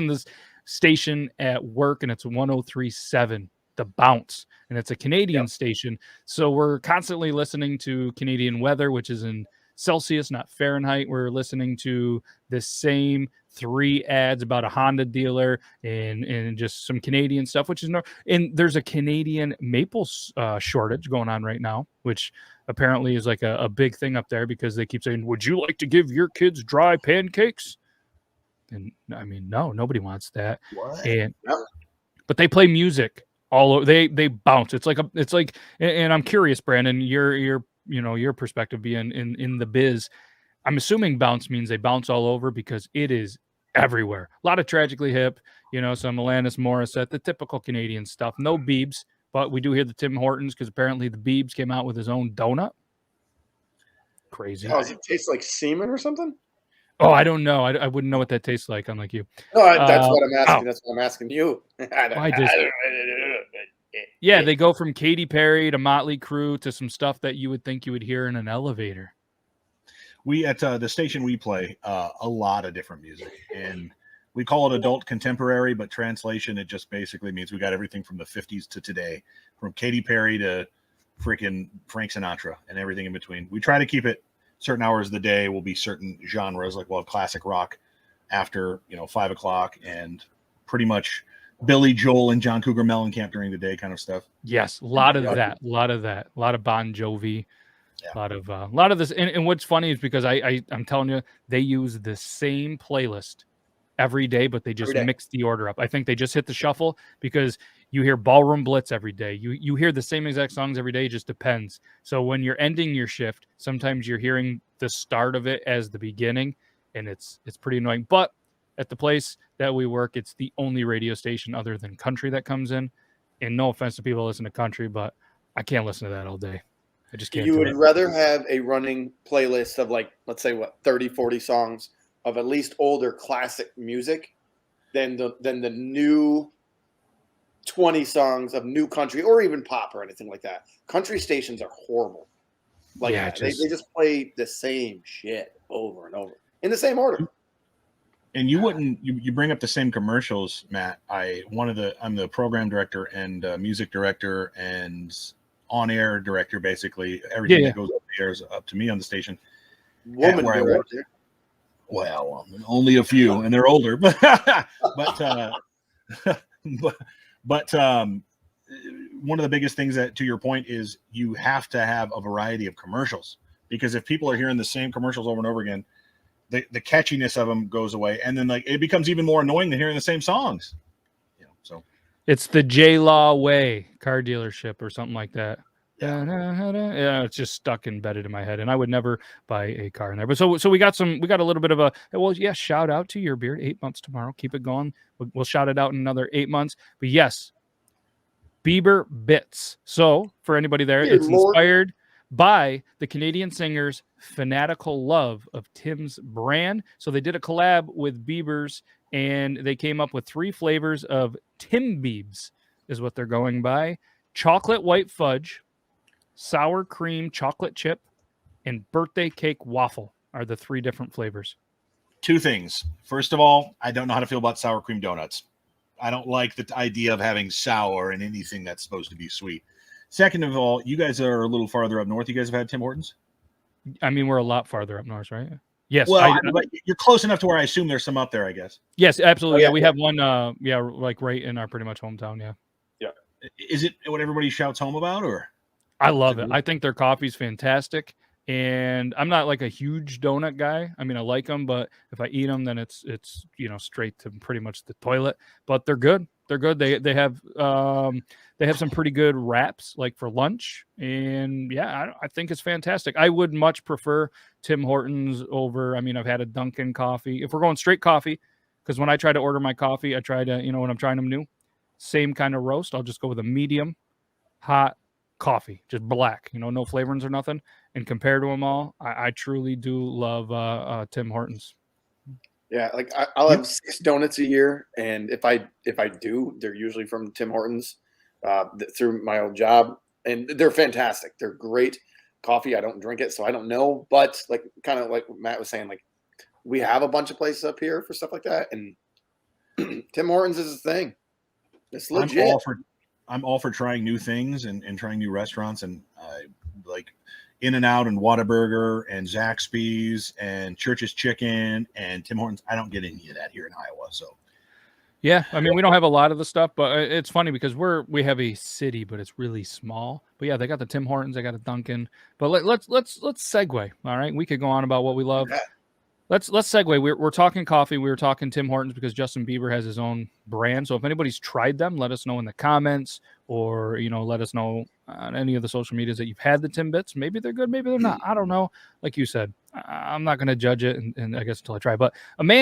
this station at work, and it's 103.7, The Bounce, and it's a Canadian station. So we're constantly listening to Canadian weather, which is in Celsius, not Fahrenheit. We're listening to the same 3 ads about a Honda dealer and just some Canadian stuff, which is and there's a Canadian maple shortage going on right now, which apparently is like a big thing up there because they keep saying, would you like to give your kids dry pancakes? And I mean, no, nobody wants that. What? But they play music all over. They bounce. It's like and I'm curious, Brandon, your perspective being in the biz. I'm assuming bounce means they bounce all over because it is everywhere. A lot of Tragically Hip, some Alanis Morissette, the typical Canadian stuff. No Biebs, but we do hear the Tim Hortons because apparently the Biebs came out with his own donut. Crazy. Oh, does it taste like semen or something? Oh, I don't know. I wouldn't know what that tastes like, unlike you. No, that's what I'm asking. That's what I'm asking you. Yeah, they go from Katy Perry to Motley Crue to some stuff that you would think you would hear in an elevator. We at the station we play a lot of different music, and we call it adult contemporary, but translation it just basically means we got everything from the 50s to today, from Katy Perry to freaking Frank Sinatra and everything in between. We try to keep it certain hours of the day will be certain genres, like we'll have classic rock after 5 o'clock, and pretty much Billy Joel and John Cougar Mellencamp during the day kind of stuff. Yes, a lot of that, a lot of Bon Jovi. A lot of this, and what's funny is because I'm telling you, they use the same playlist every day, but they just mix the order up. I think they just hit the shuffle because you hear Ballroom Blitz every day. You hear the same exact songs every day. It just depends. So when you're ending your shift, sometimes you're hearing the start of it as the beginning, and it's pretty annoying. But at the place that we work, it's the only radio station other than country that comes in. And no offense to people who listen to country, but I can't listen to that all day. I just can't. You would rather have a running playlist of let's say 30, 40 songs of at least older classic music than the new 20 songs of new country or even pop or anything like that. Country stations are horrible. They just play the same shit over and over in the same order. And you bring up the same commercials, Matt. I'm the program director and music director and on-air director, basically. Everything that goes up the air is up to me on the station. Woman director. Well, only a few, and they're older. but one of the biggest things that, to your point, is you have to have a variety of commercials, because if people are hearing the same commercials over and over again, the catchiness of them goes away, and then it becomes even more annoying than hearing the same songs. So it's the J-Law way car dealership or something like that. Yeah, it's just stuck embedded in my head, and I would never buy a car in there. But so we got a little bit of a shout out to your beard. 8 months tomorrow. Keep it going. We'll shout it out in another 8 months. But yes, Bieber Bits. So for anybody there, it's inspired by the Canadian singer's fanatical love of Tim's brand. So they did a collab with Bieber's, and they came up with 3 flavors of Timbits, is what they're going by. Chocolate white fudge, sour cream chocolate chip, and birthday cake waffle are the 3 different flavors. 2 things. First of all, I don't know how to feel about sour cream donuts. I don't like the idea of having sour in anything that's supposed to be sweet. Second of all, you guys are a little farther up north. You guys have had Tim Hortons? I mean, we're a lot farther up north, right? Yes. Well, you're close enough to where I assume there's some up there, I guess. Yes, absolutely. We have one, right in our pretty much hometown, yeah. Is it what everybody shouts home about, or? I love it. I think their coffee's fantastic, and I'm not like a huge donut guy. I mean, I like them, but if I eat them, then it's straight to pretty much the toilet. But they're good. They're good. They have some pretty good wraps like for lunch, and I think it's fantastic. I would much prefer Tim Hortons over. I mean, I've had a Dunkin' coffee. If we're going straight coffee, because when I try to order my coffee, I try to when I'm trying them new, same kind of roast. I'll just go with a medium hot coffee, just black. No flavorings or nothing. And compared to them all, I truly do love Tim Hortons. Yeah, I'll have 6 donuts a year, and if I do, they're usually from Tim Hortons through my old job, and they're fantastic. They're great coffee. I don't drink it, so I don't know, but kind of like Matt was saying, we have a bunch of places up here for stuff like that, and Tim Hortons is a thing. It's I'm legit. all for trying new things and trying new restaurants, and like In-N-Out and Whataburger and Zaxby's and Church's Chicken and Tim Hortons. I don't get any of that here in Iowa. So Yeah, I mean, we don't have a lot of the stuff, but it's funny because we have a city, but it's really small. But yeah, they got the Tim Hortons, they got a Dunkin'. But let's segue. All right, we could go on about what we love. Yeah. Let's segue. We're talking coffee. We were talking Tim Hortons because Justin Bieber has his own brand. So if anybody's tried them, let us know in the comments, or let us know on any of the social medias that you've had the Timbits. Maybe they're good, maybe they're not. I don't know. Like you said, I'm not going to judge it, and I guess until I try. But a man